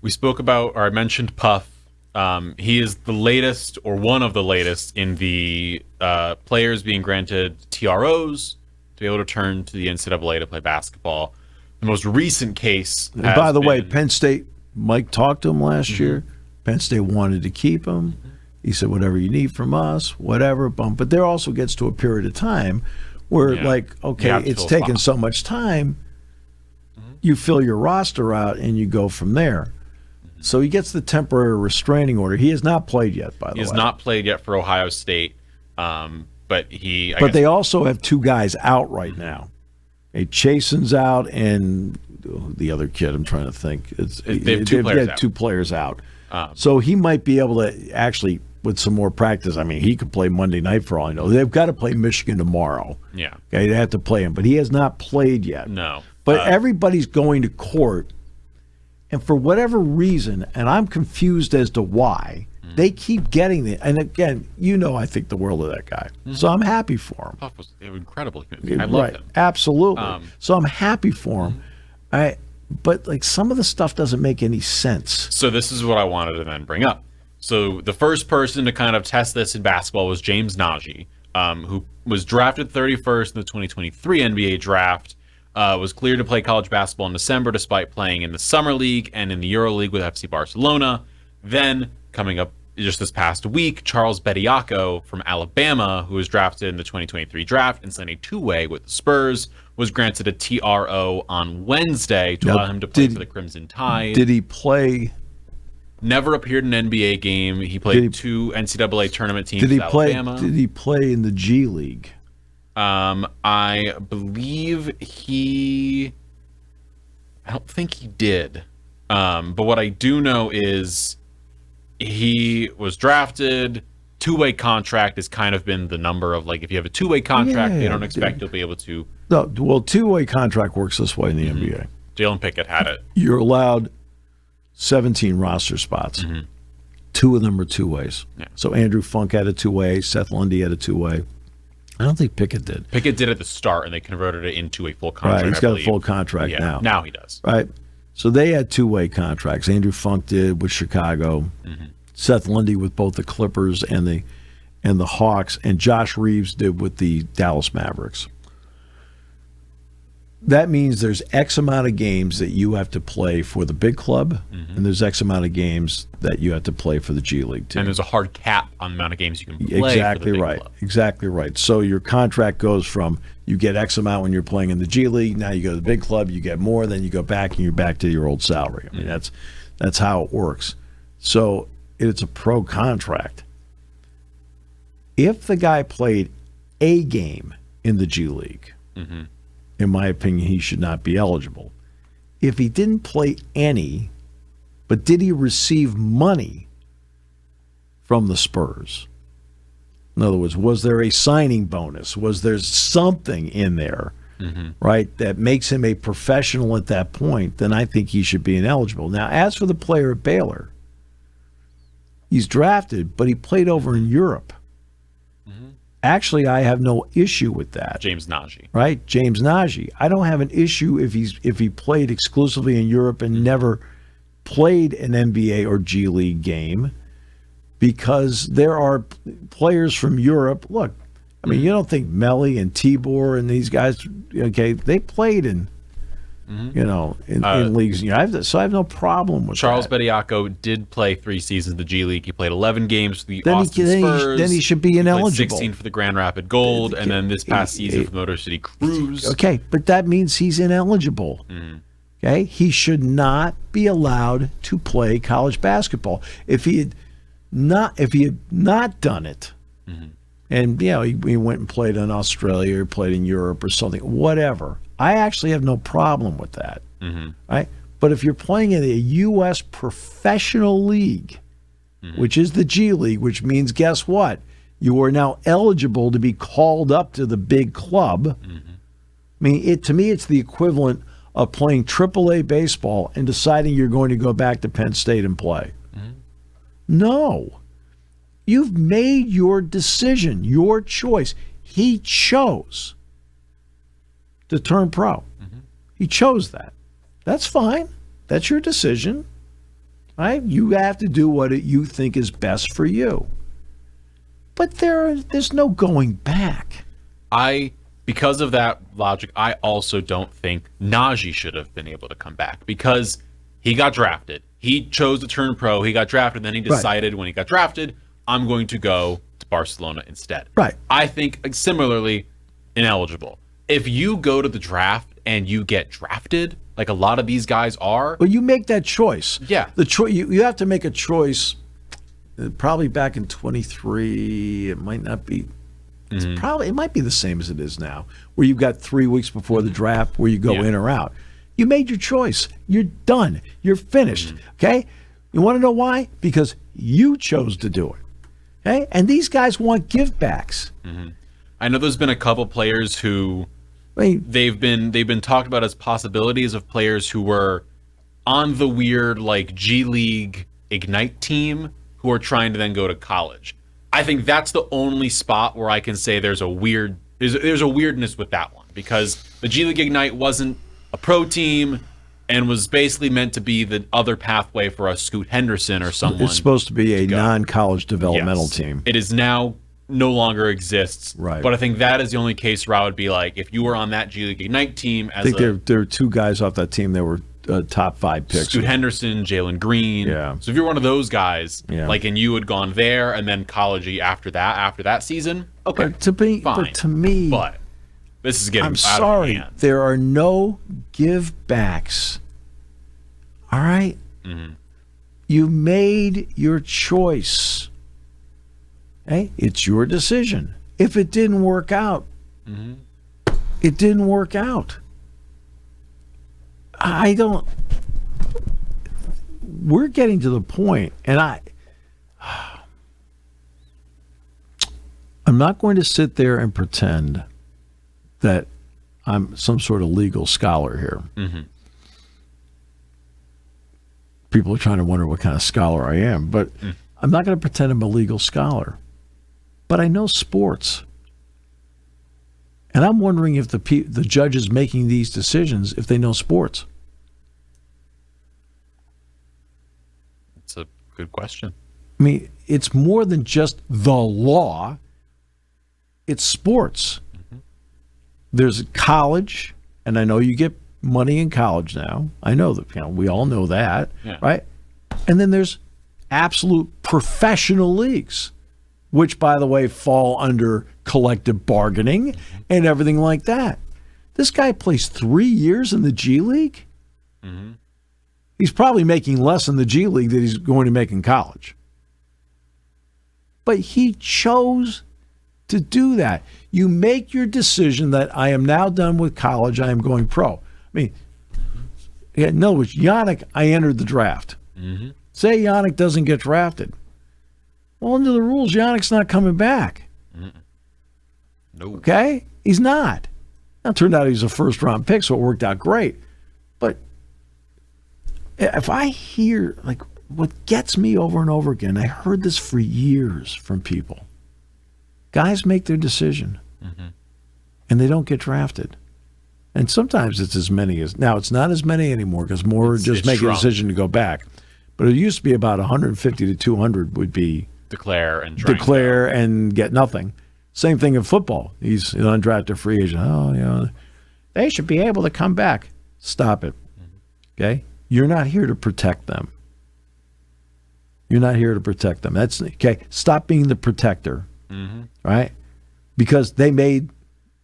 We spoke about, or I mentioned Puff. He is the latest, or one of the latest, in the players being granted TROs to be able to return to the NCAA to play basketball. The most recent case. And by the way, Penn State, Mike talked to him last year. Penn State wanted to keep him. He said, whatever you need from us, whatever. But there also gets to a period of time where, it's taken so much time, you fill your roster out and you go from there. So he gets the temporary restraining order. He has not played yet, by the way. He has not played yet for Ohio State, but he. But they also have two guys out right now. Chason's out, and the other kid, I'm trying to think. They have two players out. So he might be able to actually, with some more practice, I mean, he could play Monday night for all I know. They've got to play Michigan tomorrow. Yeah. Okay, they have to play him, but he has not played yet. No. But everybody's going to court. And for whatever reason, and I'm confused as to why, they keep getting it. And again, I think the world of that guy. So I'm happy for him. Puff was incredible. I love him. Absolutely. So I'm happy for him. But some of the stuff doesn't make any sense. So this is what I wanted to then bring up. So the first person to kind of test this in basketball was James Nagy, who was drafted 31st in the 2023 NBA draft. Was cleared to play college basketball in December despite playing in the Summer League and in the Euro League with FC Barcelona. Then, coming up just this past week, Charles Bediako from Alabama, who was drafted in the 2023 draft and signed a two-way with the Spurs, was granted a TRO on Wednesday to allow him to play for the Crimson Tide. Did he play? Never appeared in an NBA game. He played two NCAA tournament teams with Alabama. Did he play in the G League? I believe I don't think he did. But what I do know is he was drafted. Two-way contract has kind of been the number of, if you have a two-way contract, they don't expect you'll be able to. No, well, two-way contract works this way in the NBA. Jalen Pickett had it. You're allowed 17 roster spots. Two of them are two-ways. Yeah. So Andrew Funk had a two-way. Seth Lundy had a two-way. I don't think Pickett did. Pickett did at the start, and they converted it into a full contract. Right, he's got a full contract now. Now he does. Right. So they had two-way contracts. Andrew Funk did with Chicago. Seth Lundy with both the Clippers and the Hawks, and Josh Reeves did with the Dallas Mavericks. That means there's X amount of games that you have to play for the big club, and there's X amount of games that you have to play for the G League team. And there's a hard cap on the amount of games you can play. Exactly right. Club. Exactly right. So your contract goes from you get X amount when you're playing in the G League. Now you go to the big club, you get more. Then you go back and you're back to your old salary. I mean that's how it works. So it's a pro contract. If the guy played a game in the G League. In my opinion, he should not be eligible. If he didn't play any, but did he receive money from the Spurs? In other words, was there a signing bonus? Was there something in there, right, that makes him a professional at that point? Then I think he should be ineligible. Now, as for the player at Baylor, he's drafted, but he played over in Europe. Actually, I have no issue with that. James Nagy. Right? James Nagy. I don't have an issue if he played exclusively in Europe and never played an NBA or G League game, because there are players from Europe. Look, I mean, you don't think Melly and Tibor and these guys, okay, they played in in leagues. So I have no problem with Charles that. Bediako did play 3 seasons of the G League. He played 11 games for the Austin Spurs. Then he should be ineligible. He played 16 for the Grand Rapid Gold, and then this past season for the Motor City Cruise. Okay, but that means he's ineligible. Okay, he should not be allowed to play college basketball. If he had not done it, and he went and played in Australia or played in Europe or something, whatever. I actually have no problem with that, right? But if you're playing in a U.S. professional league, which is the G League, which means, guess what? You are now eligible to be called up to the big club. I mean, to me, it's the equivalent of playing AAA baseball and deciding you're going to go back to Penn State and play. No. You've made your decision, your choice. He chose to turn pro. He chose that. That's fine. That's your decision. right? You have to do what you think is best for you. But there's no going back. Because of that logic, I also don't think Najee should have been able to come back because he got drafted. He chose to turn pro. He got drafted. Then he decided when he got drafted, I'm going to go to Barcelona instead. Right. I think similarly ineligible. If you go to the draft and you get drafted, like a lot of these guys are. Well, you make that choice. Yeah. The choice you have to make a choice. Probably back in 23, it might not be. It might be the same as it is now, where you've got 3 weeks before the draft where you go in or out. You made your choice. You're done. You're finished. Okay? You want to know why? Because you chose to do it. Okay? And these guys want givebacks. I know there's been a couple players who they've been talked about as possibilities of players who were on the weird like G League Ignite team who are trying to then go to college. I think that's the only spot where I can say there's a weirdness with that one because the G League Ignite wasn't a pro team and was basically meant to be the other pathway for a Scoot Henderson or someone. It's supposed to be a non-college developmental team. It is now no longer exists. Right. But I think that is the only case where I would be like, if you were on that G League Ignite team as I think there are two guys off that team that were top 5 picks. Scoot Henderson, Jalen Green. Yeah. So if you're one of those guys, and you had gone there and then college after that season, okay, fine. But to me, this is getting I'm out sorry, of hand. there are no give backs. All right? You made your choice. Hey, it's your decision. If it didn't work out, it didn't work out. We're getting to the point, and I'm not going to sit there and pretend that I'm some sort of legal scholar here. People are trying to wonder what kind of scholar I am, but I'm not going to pretend I'm a legal scholar. But I know sports. And I'm wondering if the judges making these decisions, if they know sports. That's a good question. I mean, it's more than just the law. It's sports. There's college, and I know you get money in college now. I know that, we all know that, right? And then there's absolute professional leagues, which, by the way, fall under collective bargaining and everything like that. This guy plays 3 years in the G League. He's probably making less in the G League than he's going to make in college. But he chose to do that. You make your decision that I am now done with college. I am going pro. I mean, in other words, Yannick, I entered the draft. Say Yannick doesn't get drafted. Well, under the rules, Yannick's not coming back. No. Okay? He's not. Now, it turned out he's a first-round pick, so it worked out great. But if I hear, like, what gets me over and over again, I heard this for years from people. Guys make their decision, and they don't get drafted. And sometimes it's as many as, now it's not as many anymore because more just make a decision to go back. But it used to be about 150 to 200 would be declare and get nothing. Same thing in football. He's an undrafted free agent. They should be able to come back. Stop it. Okay? You're not here to protect them. You're not here to protect them. That's okay. Stop being the protector. Right? Because they made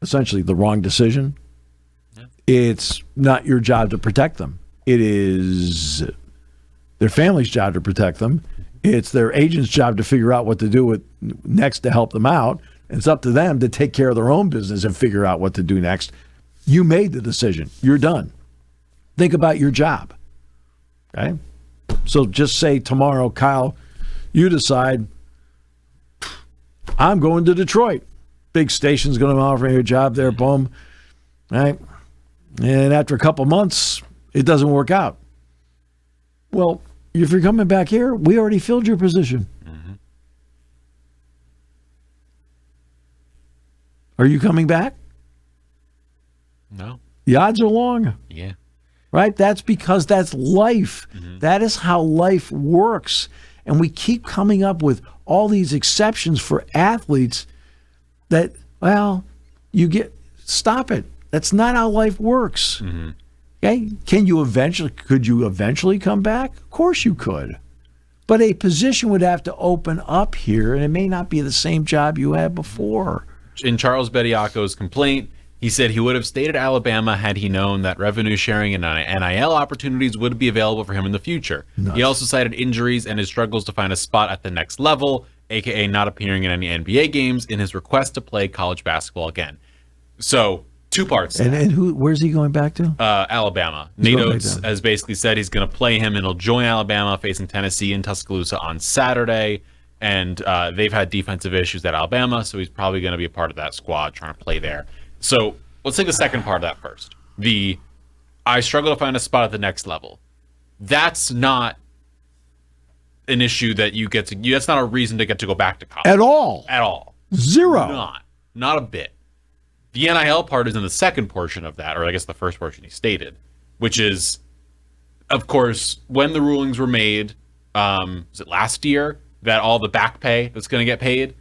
essentially the wrong decision. It's not your job to protect them. It is their family's job to protect them. It's their agent's job to figure out what to do with next to help them out. And it's up to them to take care of their own business and figure out what to do next. You made the decision. You're done. Think about your job. Okay? So just say tomorrow, Kyle, you decide, I'm going to Detroit. Big station's going to offer you a job there, boom. Right? And after a couple months, it doesn't work out. Well, if you're coming back here, we already filled your position. Are you coming back? No. The odds are long. Yeah. right? That's because that's life. That is how life works. And we keep coming up with all these exceptions for athletes that, well, stop it. That's not how life works. Okay? Could you eventually come back? Of course you could. But a position would have to open up here, and it may not be the same job you had before. In Charles Bediako's complaint, he said he would have stayed at Alabama had he known that revenue sharing and NIL opportunities would be available for him in the future. Nuts. He also cited injuries and his struggles to find a spot at the next level, aka not appearing in any NBA games, in his request to play college basketball again. So, two parts. And where's he going back to? Alabama. Nate Oates has basically said he's going to play him, and he'll join Alabama facing Tennessee in Tuscaloosa on Saturday. And they've had defensive issues at Alabama, so he's probably going to be a part of that squad trying to play there. So let's take the second part of that first. I struggle to find a spot at the next level. That's not an issue that you get to. That's not a reason to get to go back to college At all. At all. Zero. Not a bit. The NIL part is in the second portion of that, or I guess the first portion he stated, which is, of course, when the rulings were made, was it last year, that all the back pay that's going to get paid?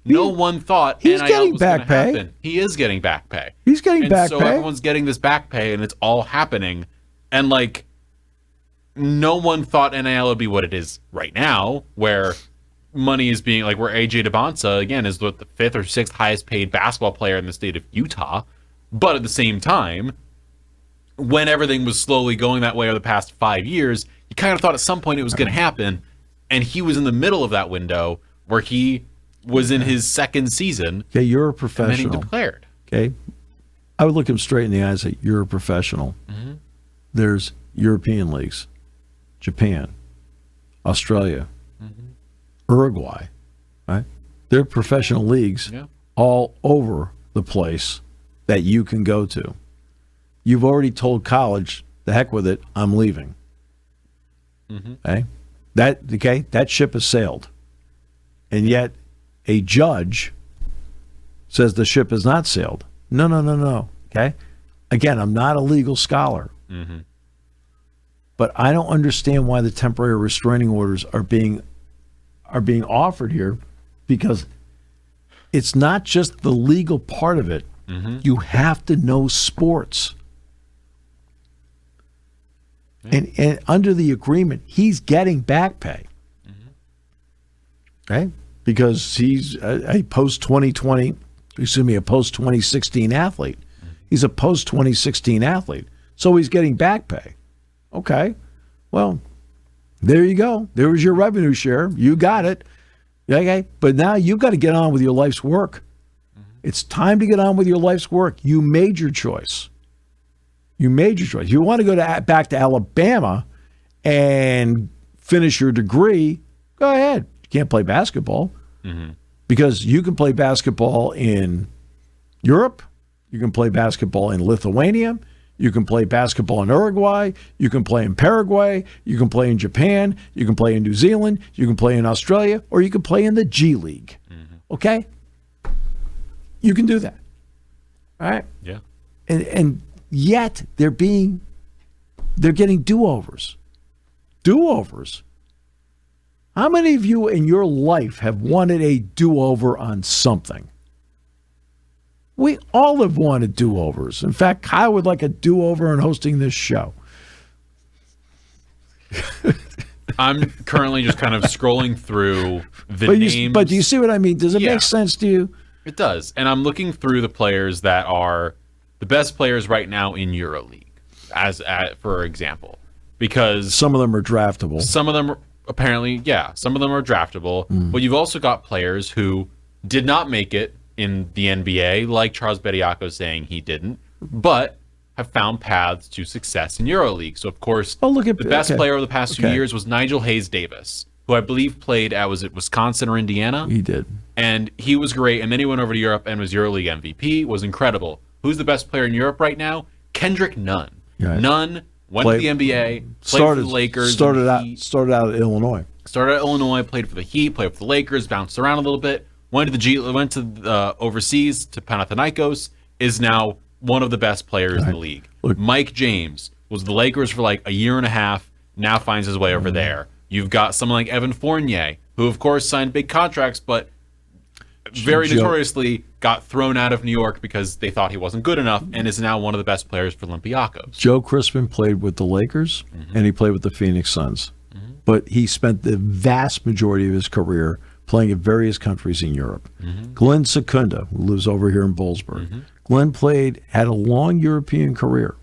No one thought he's NIL getting was going to back pay. happen. He is getting back pay. He's getting back pay. pay. So everyone's getting this back pay, and it's all happening. And, no one thought NIL would be what it is right now, where money is being, where AJ DeBonsa, again, is the fifth or sixth highest paid basketball player in the state of Utah. But at the same time, when everything was slowly going that way over the past 5 years, you kind of thought at some point it was going to happen. And he was in the middle of that window where he was in his second season. Okay, you're a professional. And then he declared. Okay. I would look him straight in the eyes and say, you're a professional. There's European leagues, Japan, Australia, Uruguay, right? They're professional leagues all over the place that you can go to. You've already told college, the heck with it, I'm leaving. Okay? That ship has sailed. And yet a judge says the ship has not sailed. No. Okay? Again, I'm not a legal scholar. But I don't understand why the temporary restraining orders are being offered here, because it's not just the legal part of it. You have to know sports. And under the agreement, he's getting back pay. Okay? Because he's a post-2016 athlete. He's a post-2016 athlete. So he's getting back pay. Okay. Well, there you go. There was your revenue share. You got it. Okay? But now you've got to get on with your life's work. It's time to get on with your life's work. You made your choice. You want to go back to Alabama and finish your degree, go ahead. You can't play basketball because you can play basketball in Europe. You can play basketball in Lithuania. You can play basketball in Uruguay. You can play in Paraguay. You can play in Japan. You can play in New Zealand. You can play in Australia, or you can play in the G League. Okay? You can do that. All right? Yeah. And yet they're getting do-overs. Do-overs. How many of you in your life have wanted a do-over on something? We all have wanted do-overs. In fact, Kyle would like a do-over on hosting this show. I'm currently just kind of scrolling through the names. But do you see what I mean? Does it make sense to you? It does. And I'm looking through the players that are the best players right now in EuroLeague, for example, because some of them are draftable. Some of them apparently, some of them are draftable. But you've also got players who did not make it in the NBA, like Charles Bediako saying he didn't, but have found paths to success in EuroLeague. So, of course, the best player of the past 2 years was Nigel Hayes-Davis, who I believe played at, was it Wisconsin or Indiana? He did. And he was great. And then he went over to Europe and was EuroLeague MVP, was incredible. Who's the best player in Europe right now? Kendrick Nunn. Right. Nunn went to the NBA, played for the Lakers. Started out at Illinois. Started at Illinois, played for the Heat, played for the Lakers, bounced around a little bit, went to overseas to Panathinaikos, is now one of the best players in the league. Look, Mike James was the Lakers for like a year and a half, now finds his way over there. You've got someone like Evan Fournier, who of course signed big contracts, but very notoriously got thrown out of New York because they thought he wasn't good enough, and is now one of the best players for Olympiacos. Joe Crispin played with the Lakers, and he played with the Phoenix Suns. But he spent the vast majority of his career playing in various countries in Europe. Glenn Secunda, who lives over here in Bollesburg. Glenn had a long European career,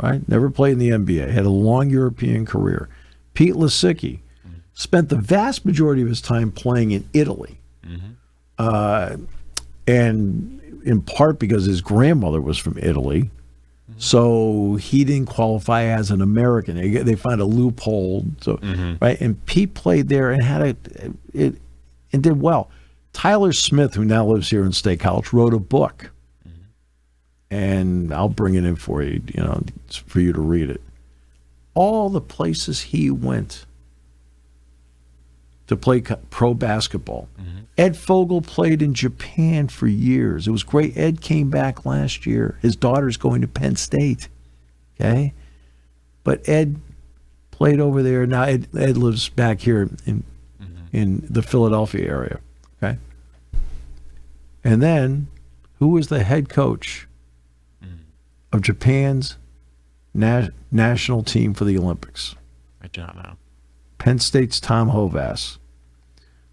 right? Never played in the NBA, had a long European career. Pete Lisicki spent the vast majority of his time playing in Italy. And in part because his grandmother was from Italy, so he didn't qualify as an American. They found a loophole, so right. And Pete played there and and did well. Tyler Smith, who now lives here in State College, wrote a book, and I'll bring it in for you, for you to read it. All the places he went to play pro basketball. Ed Fogel played in Japan for years. It was great. Ed came back last year. His daughter's going to Penn State. Okay? But Ed played over there. Now Ed lives back here in the Philadelphia area. Okay? And then, who was the head coach of Japan's national team for the Olympics? I do not know. Penn State's Tom Hovass,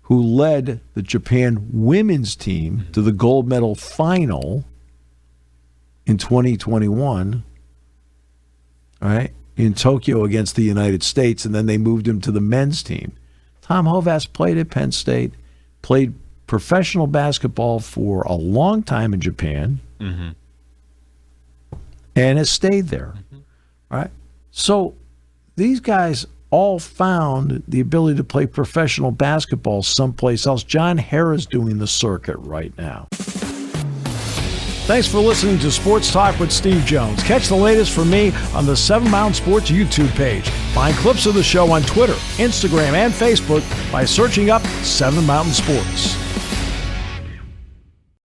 who led the Japan women's team to the gold medal final in 2021, all right, in Tokyo against the United States, and then they moved him to the men's team. Tom Hovass played at Penn State, played professional basketball for a long time in Japan, and has stayed there. All right. So these guys all found the ability to play professional basketball someplace else. John Harrah's doing the circuit right now. Thanks for listening to Sports Talk with Steve Jones. Catch the latest from me on the 7 Mountain Sports YouTube page. Find clips of the show on Twitter, Instagram, and Facebook by searching up 7 Mountain Sports.